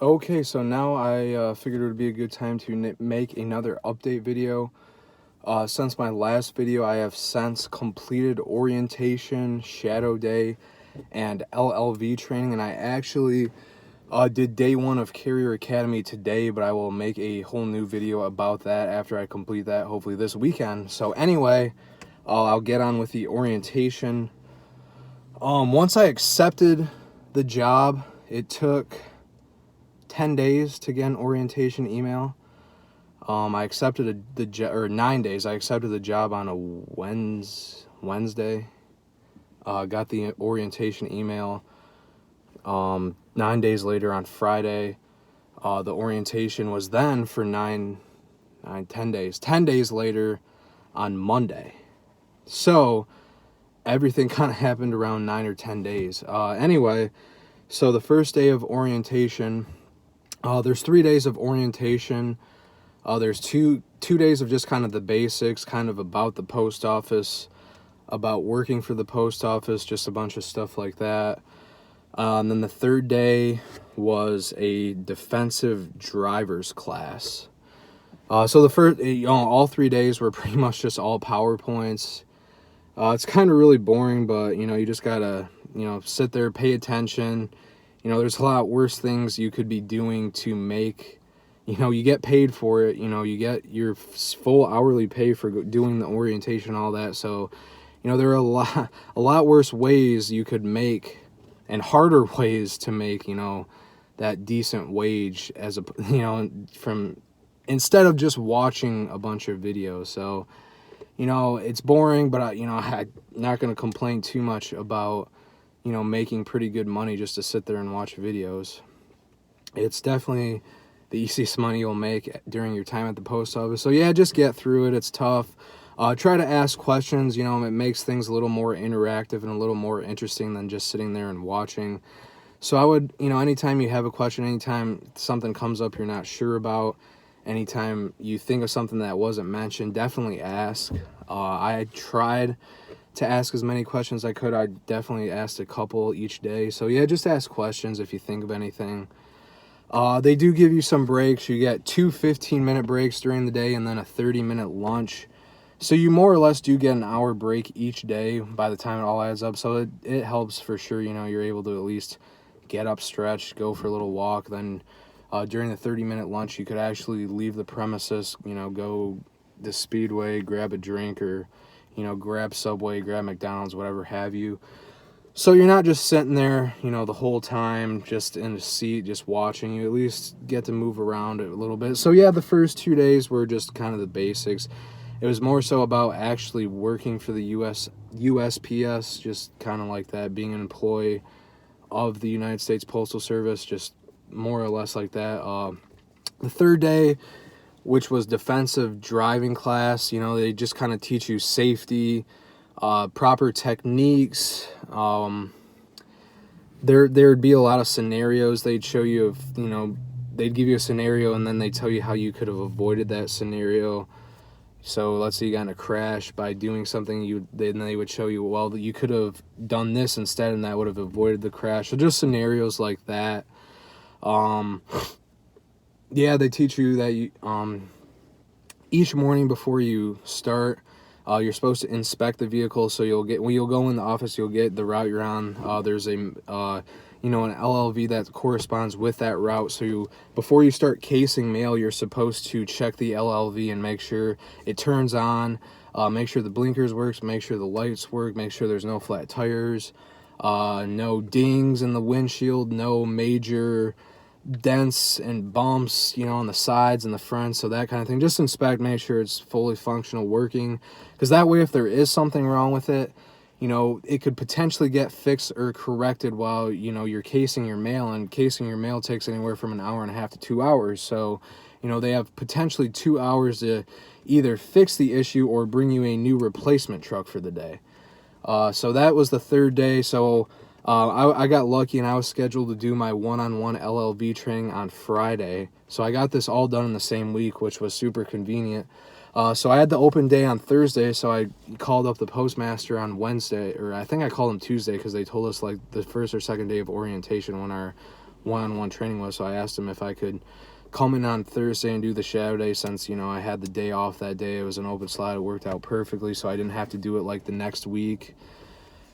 Okay, so now I figured it would be a good time to make another update video. Since my last video, I have since completed orientation, shadow day, and LLV training, and I actually did day one of Carrier Academy today, but I will make a whole new video about that after I complete that, hopefully this weekend. So anyway, I'll get on with the orientation. Once I accepted the job, it took 10 days to get an orientation email. I accepted the job, or 9 days. I accepted the job on a Wednesday. Got the orientation email 9 days later on Friday. The orientation was then for 10 days. 10 days later on Monday. So everything kind of happened around 9 or 10 days. Anyway, so the first day of orientation, there's 3 days of orientation. There's two days of just kind of the basics, kind of about the post office, about working for the post office, just a bunch of stuff like that. And then the third day was a defensive driver's class. So the first, all 3 days were pretty much just all PowerPoints. It's kind of really boring, but you just gotta sit there, pay attention. There's a lot worse things you could be doing to make, you get paid for it, you get your full hourly pay for doing the orientation, all that. So, there are a lot worse ways you could make, and harder ways to make, that decent wage as from, instead of just watching a bunch of videos. So, it's boring, but I'm not going to complain too much about, making pretty good money just to sit there and watch videos. It's definitely the easiest money you'll make during your time at the post office. So yeah, just get through it. It's tough. Try to ask questions. It makes things a little more interactive and a little more interesting than just sitting there and watching. So I would, anytime you have a question, anytime something comes up you're not sure about, anytime you think of something that wasn't mentioned, definitely ask. I tried to ask as many questions as I could. I definitely asked a couple each day. So yeah, just ask questions if you think of anything. They do give you some breaks. You get 2 15-minute breaks during the day and then a 30-minute lunch. So you more or less do get an hour break each day by the time it all adds up. So it helps for sure. You're able to at least get up, stretch, go for a little walk. Then during the 30-minute lunch, you could actually leave the premises, go to Speedway, grab a drink, or grab Subway, grab McDonald's, whatever have you. So you're not just sitting there, the whole time just in a seat, just watching. You at least get to move around a little bit. So yeah, the first 2 days were just kind of the basics. It was more so about actually working for the USPS, just kind of like that, being an employee of the United States Postal Service, just more or less like that. The third day, which was defensive driving class, they just kind of teach you safety, proper techniques. There'd be a lot of scenarios they'd show you of, they'd give you a scenario and then they tell you how you could have avoided that scenario. So let's say you got in a crash by doing something, then they would show you, well, you could have done this instead and that would have avoided the crash. So just scenarios like that. Yeah, they teach you that each morning before you start, you're supposed to inspect the vehicle. So when you'll go in the office, you'll get the route you're on. There's an LLV that corresponds with that route. So before you start casing mail, you're supposed to check the LLV and make sure it turns on, make sure the blinkers works, make sure the lights work, make sure there's no flat tires, no dings in the windshield, no major dents and bumps, on the sides and the front, so that kind of thing. Just inspect, make sure it's fully functional, working, because that way if there is something wrong with it, it could potentially get fixed or corrected while, you're casing your mail, and casing your mail takes anywhere from an hour and a half to 2 hours. So, they have potentially 2 hours to either fix the issue or bring you a new replacement truck for the day. So that was the third day. So I got lucky and I was scheduled to do my one-on-one LLV training on Friday. So I got this all done in the same week, which was super convenient. So I had the open day on Thursday, so I called up the postmaster on Wednesday, or I think I called him Tuesday, because they told us like the first or second day of orientation when our one-on-one training was. So I asked him if I could come in on Thursday and do the shadow day, since, you know, I had the day off that day. It was an open slot. It worked out perfectly, so I didn't have to do it like the next week,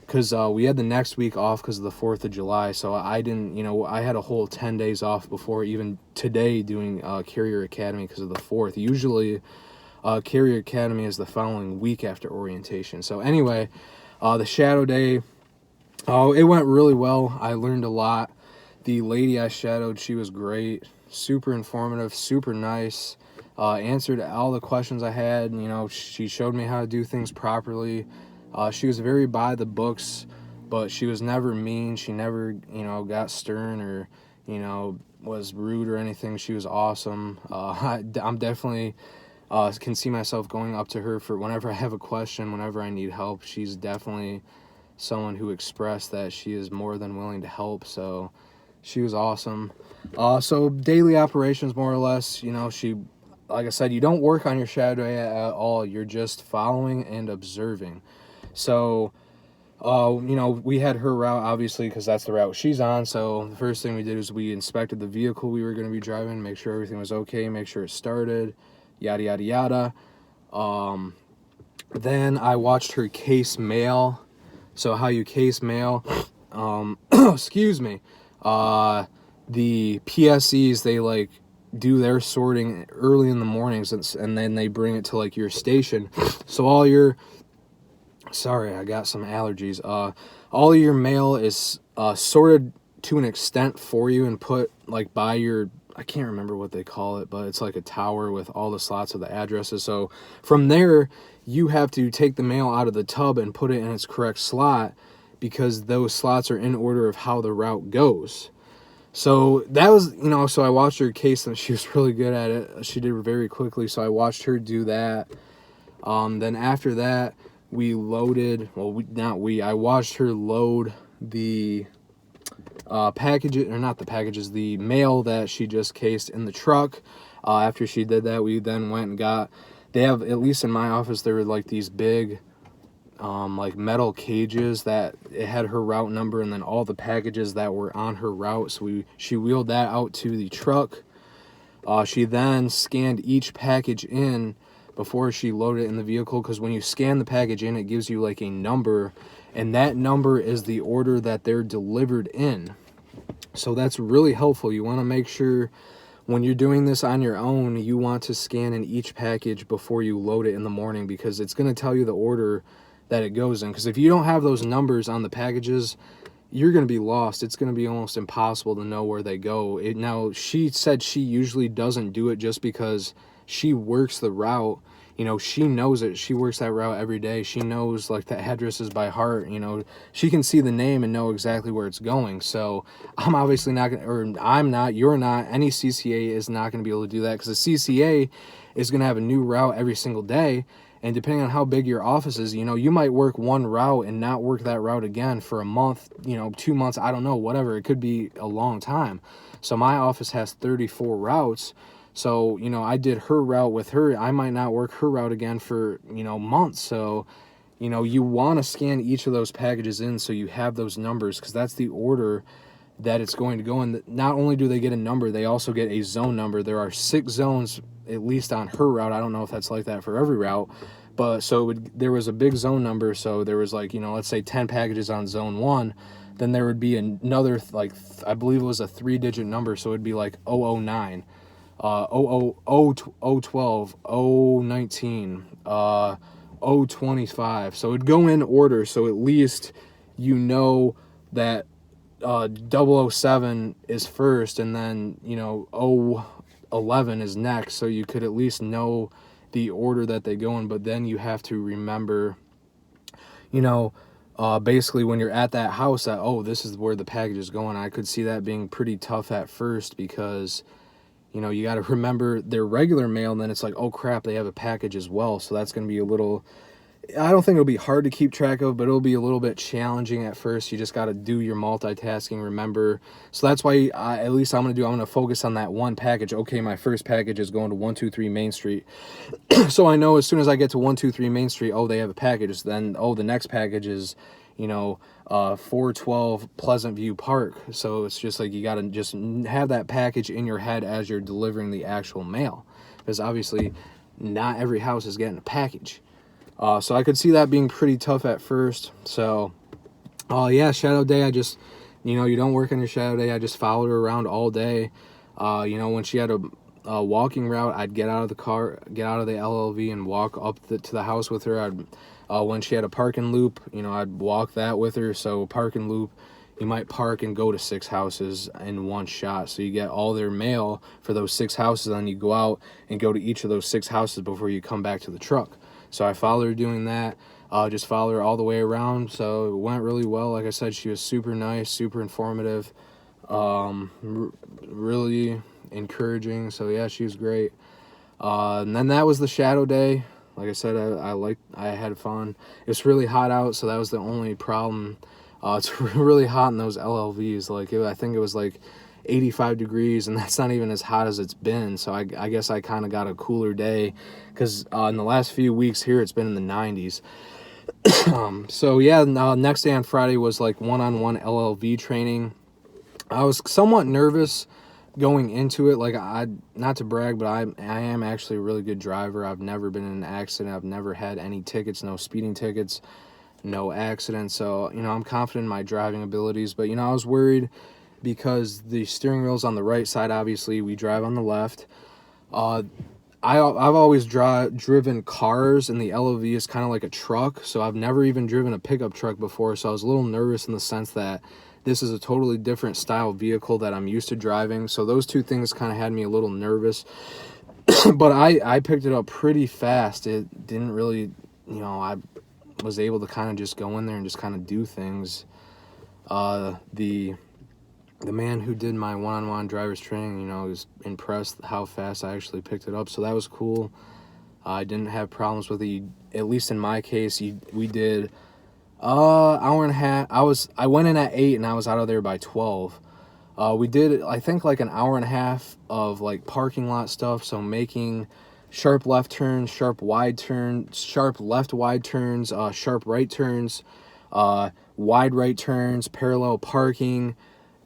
because we had the next week off because of the 4th of July. So I didn't, you know, I had a whole 10 days off before even today doing Carrier Academy because of the 4th. Usually Carrier Academy is the following week after orientation. So anyway, the shadow day, it went really well. I learned a lot. The lady I shadowed, she was great, super informative, super nice, answered all the questions I had. You know, she showed me how to do things properly. She was very by the books, but she was never mean. She never, you know, got stern or, you know, was rude or anything. She was awesome. I'm definitely can see myself going up to her for whenever I have a question, whenever I need help. She's definitely someone who expressed that she is more than willing to help. So she was awesome. So daily operations, more or less, you know, she, like I said, you don't work on your shadow day at all. You're just following and observing. So, you know, we had her route, obviously, because that's the route she's on. So the first thing we did is we inspected the vehicle we were going to be driving, make sure everything was okay, make sure it started, yada, yada, yada. Then I watched her case mail. So how you case mail, excuse me, the PSEs, they like do their sorting early in the mornings, and then they bring it to like your station. So all your, sorry, I got some allergies. All of your mail is sorted to an extent for you and put like by your, I can't remember what they call it, but it's like a tower with all the slots of the addresses. So from there, you have to take the mail out of the tub and put it in its correct slot, because those slots are in order of how the route goes. So that was, you know, so I watched her case and she was really good at it. She did it very quickly, so I watched her do that. Then after that, we loaded, well, I watched her load the packages, or not the packages, the mail that she just cased in the truck. After she did that, we then went and got, they have, at least in my office, there were like these big like metal cages that it had her route number and then all the packages that were on her route. So she wheeled that out to the truck. She then scanned each package in before she loaded it in the vehicle, because when you scan the package in, it gives you like a number, and that number is the order that they're delivered in. So that's really helpful. You want to make sure when you're doing this on your own, you want to scan in each package before you load it in the morning, because it's going to tell you the order that it goes in. Because if you don't have those numbers on the packages, you're going to be lost. It's going to be almost impossible to know where they go. Now, she said she usually doesn't do it just because she works the route. You know, she knows it. She works that route every day. She knows like the addresses by heart. You know, she can see the name and know exactly where it's going. So I'm obviously not going to, or I'm not, you're not, any CCA is not going to be able to do that, because the CCA is going to have a new route every single day. And depending on how big your office is, you know, you might work one route and not work that route again for a month, you know, 2 months, I don't know, whatever. It could be a long time. So my office has 34 routes. So, you know, I did her route with her. I might not work her route again for, you know, months. So, you know, you want to scan each of those packages in so you have those numbers, because that's the order that it's going to go in. Not only do they get a number, they also get a zone number. There are 6 zones, at least on her route. I don't know if that's like that for every route, but so there was a big zone number. So there was like, you know, let's say 10 packages on zone 1, then there would be another, like, I believe it was a 3-digit number. So it'd be like 009, 012, 019, 025. So it'd go in order. So at least you know that 007 is first, and then, you know, 011 is next, so you could at least know the order that they go in. But then you have to remember, you know, basically when you're at that house, that, oh, this is where the package is going. I could see that being pretty tough at first, because, you know, you got to remember their regular mail, and then it's like, oh crap, they have a package as well. So that's going to be a little, I don't think it'll be hard to keep track of, but it'll be a little bit challenging at first. You just got to do your multitasking, remember. So that's why at least I'm going to focus on that one package. Okay, my first package is going to 123 Main Street. So I know as soon as I get to 123 Main Street, oh, they have a package. Then, oh, the next package is, 412 Pleasant View Park. So it's just like you got to just have that package in your head as you're delivering the actual mail, because obviously not every house is getting a package. So I could see that being pretty tough at first. So yeah, shadow day, I just, you don't work on your shadow day. I just followed her around all day. When she had a walking route, I'd get out of the car, get out of the LLV and walk up to the house with her. When she had a parking loop, I'd walk that with her. So parking loop, you might park and go to 6 houses in one shot. So you get all their mail for those 6 houses, and then you go out and go to each of those 6 houses before you come back to the truck. So I followed her doing that. Just followed her all the way around. So it went really well. Like I said, she was super nice, super informative, really encouraging. So yeah, she was great. And then that was the shadow day. Like I said, I had fun. It's really hot out, so that was the only problem. It's really hot in those LLVs. I think it was like 85 degrees, and that's not even as hot as it's been. So I guess I kind of got a cooler day, because in the last few weeks here, it's been in the 90s. So yeah, next day on Friday was like one-on-one LLV training. I was somewhat nervous going into it. Not to brag, but I am actually a really good driver. I've never been in an accident. I've never had any tickets, no speeding tickets, no accidents. So, I'm confident in my driving abilities. But, I was worried because the steering wheel's on the right side. Obviously, we drive on the left. I've always driven cars, and the LLV is kind of like a truck. So I've never even driven a pickup truck before. So I was a little nervous in the sense that this is a totally different style vehicle that I'm used to driving. So those two things kind of had me a little nervous. But I picked it up pretty fast. It didn't really, I was able to kind of just go in there and just kind of do things. The man who did my one-on-one driver's training, was impressed how fast I actually picked it up. So that was cool. I didn't have problems with it. At least in my case, we did hour and a half. I went in at 8 and I was out of there by 12. We did, I think, like an hour and a half of like parking lot stuff. So making sharp left turns, sharp wide turns, sharp left wide turns, sharp right turns, wide right turns, parallel parking,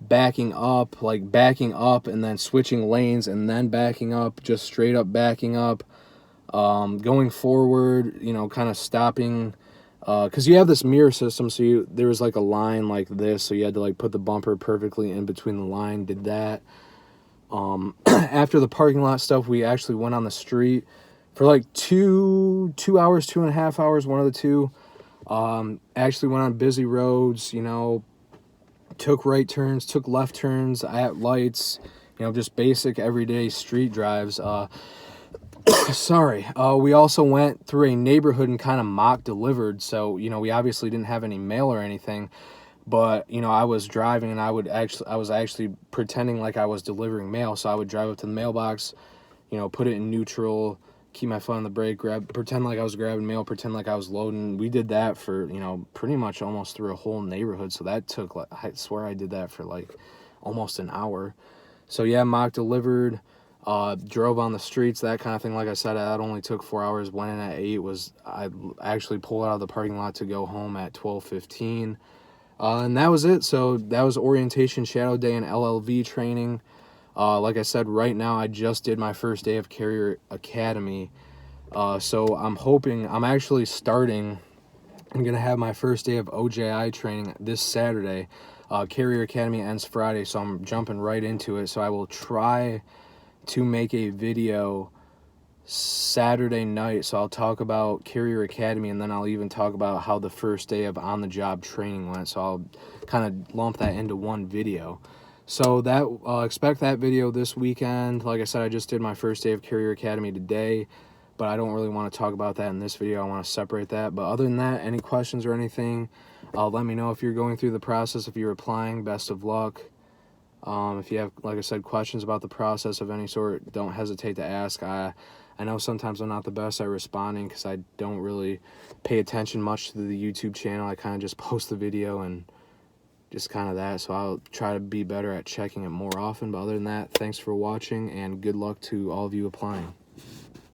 backing up and then switching lanes and then backing up, just straight up backing up, going forward, kind of stopping, because you have this mirror system. So there was like a line like this, so you had to like put the bumper perfectly in between the line. Did that. After the parking lot stuff, we actually went on the street for like 2 hours, 2.5 hours, one of the two. Actually went on busy roads, took right turns, took left turns at lights, just basic everyday street drives. Sorry. We also went through a neighborhood and kind of mock delivered. So, we obviously didn't have any mail or anything, but, I was driving and I was actually pretending like I was delivering mail. So I would drive up to the mailbox, put it in neutral, keep my foot on the brake, pretend like I was grabbing mail, pretend like I was loading. We did that for, pretty much almost through a whole neighborhood. So that took, I swear I did that for like almost an hour. So yeah, mock delivered, drove on the streets, that kind of thing. Like I said, that only took 4 hours. Went in at 8. I actually pulled out of the parking lot to go home at 12:15. And that was it. So that was orientation, shadow day, and LLV training. Like I said, right now I just did my first day of Carrier Academy. So I'm going to have my first day of OJI training this Saturday. Carrier Academy ends Friday, so I'm jumping right into it. So I will try to make a video Saturday night. So I'll talk about Carrier Academy, and then I'll even talk about how the first day of on-the-job training went. So I'll kind of lump that into one video. So that expect that video this weekend. Like I said, I just did my first day of Carrier Academy today, but I don't really want to talk about that in this video. I want to separate that. But other than that, any questions or anything, let me know if you're going through the process. If you're applying, best of luck. If you have, like I said, questions about the process of any sort, don't hesitate to ask. I know sometimes I'm not the best at responding because I don't really pay attention much to the YouTube channel. I kind of just post the video and just kind of that. So I'll try to be better at checking it more often. But other than that, thanks for watching and good luck to all of you applying.